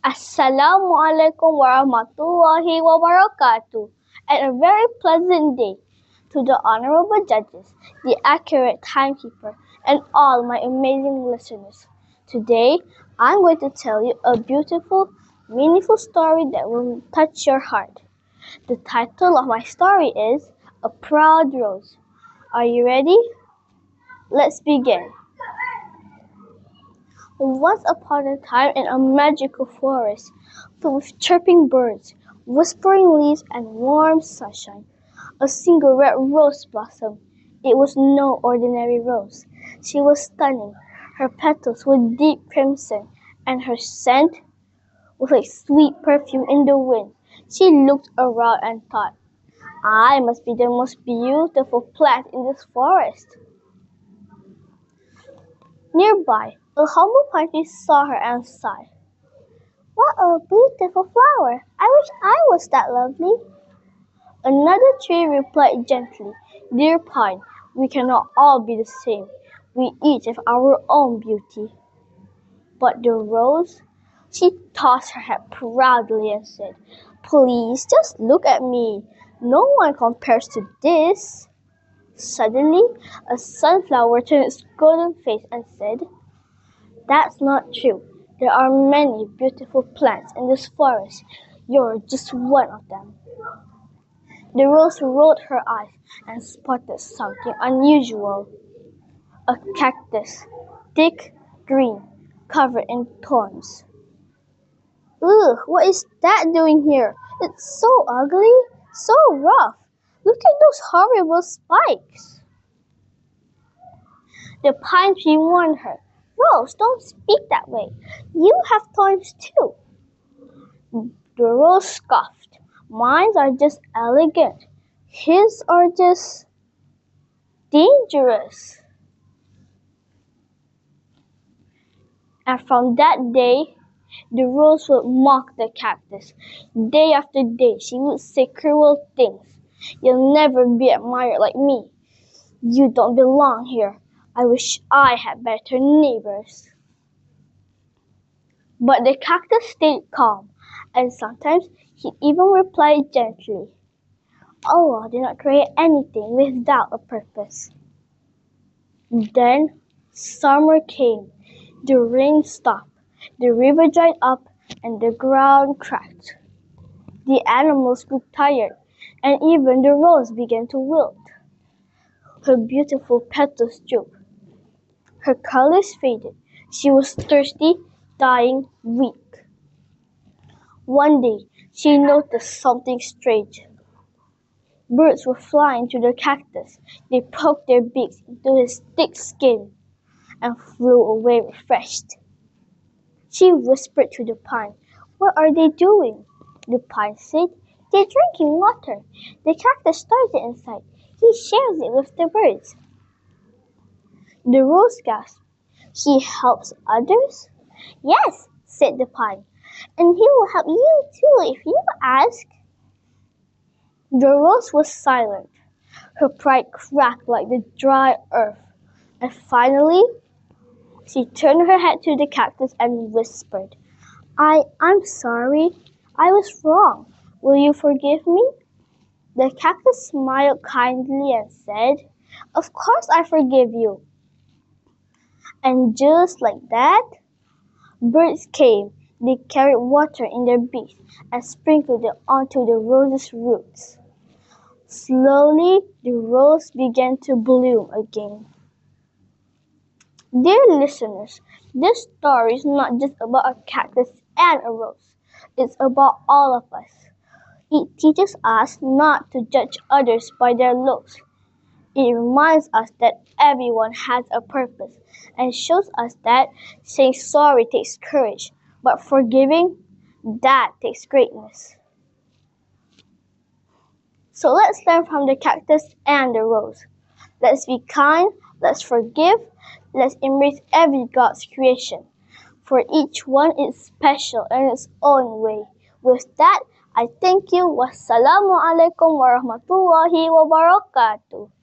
Assalamualaikum warahmatullahi wabarakatuh, and a very pleasant day to the honorable judges, the accurate timekeeper, and all my amazing listeners. Today, I'm going to tell you a beautiful, meaningful story that will touch your heart. The title of my story is A Proud Rose. Are you ready? Let's begin. Once upon a time in a magical forest, filled with chirping birds, whispering leaves, and warm sunshine, a single red rose blossomed. It was no ordinary rose. She was stunning. Her petals were deep crimson, and her scent was like sweet perfume in the wind. She looked around and thought, I must be the most beautiful plant in this forest. Nearby, a humble pine tree saw her and sighed. What a beautiful flower! I wish I was that lovely. Another tree replied gently, Dear pine, we cannot all be the same. We each have our own beauty. But the rose, she tossed her head proudly and said, Please just look at me. No one compares to this. Suddenly, a sunflower turned its golden face and said, That's not true. There are many beautiful plants in this forest. You're just one of them. The rose rolled her eyes and spotted something unusual. A cactus, thick, green, covered in thorns. Ugh, what is that doing here? It's so ugly, so rough. Look at those horrible spikes. The pine tree warned her. Rose, don't speak that way. You have thorns too. The rose scoffed. Mine are just elegant. His are just dangerous. And from that day, the rose would mock the cactus. Day after day, she would say cruel things. You'll never be admired like me. You don't belong here. I wish I had better neighbors. But the cactus stayed calm, and sometimes he even replied gently, Allah did not create anything without a purpose. Then summer came. The rain stopped, the river dried up, and the ground cracked. The animals grew tired, and even the rose began to wilt. Her beautiful petals drooped. Her colors faded. She was thirsty, dying, weak. One day, she noticed something strange. Birds were flying to the cactus. They poked their beaks into his thick skin and flew away refreshed. She whispered to the pine, What are they doing? The pine said, They're drinking water. The cactus stores it inside. He shares it with the birds. The rose gasped, He helps others? Yes, said the pine, and he will help you too if you ask. The rose was silent. Her pride cracked like the dry earth. And finally, she turned her head to the cactus and whispered, I'm sorry. I was wrong. Will you forgive me? The cactus smiled kindly and said, Of course I forgive you. And just like that, birds came. They carried water in their beaks and sprinkled it onto the rose's roots. Slowly, the rose began to bloom again. Dear listeners, this story is not just about a cactus and a rose. It's about all of us. It teaches us not to judge others by their looks. It reminds us that everyone has a purpose and shows us that saying sorry takes courage, but forgiving, that takes greatness. So let's learn from the cactus and the rose. Let's be kind, let's forgive, let's embrace every God's creation. For each one is special in its own way. With that, I thank you. Wassalamualaikum warahmatullahi wabarakatuh.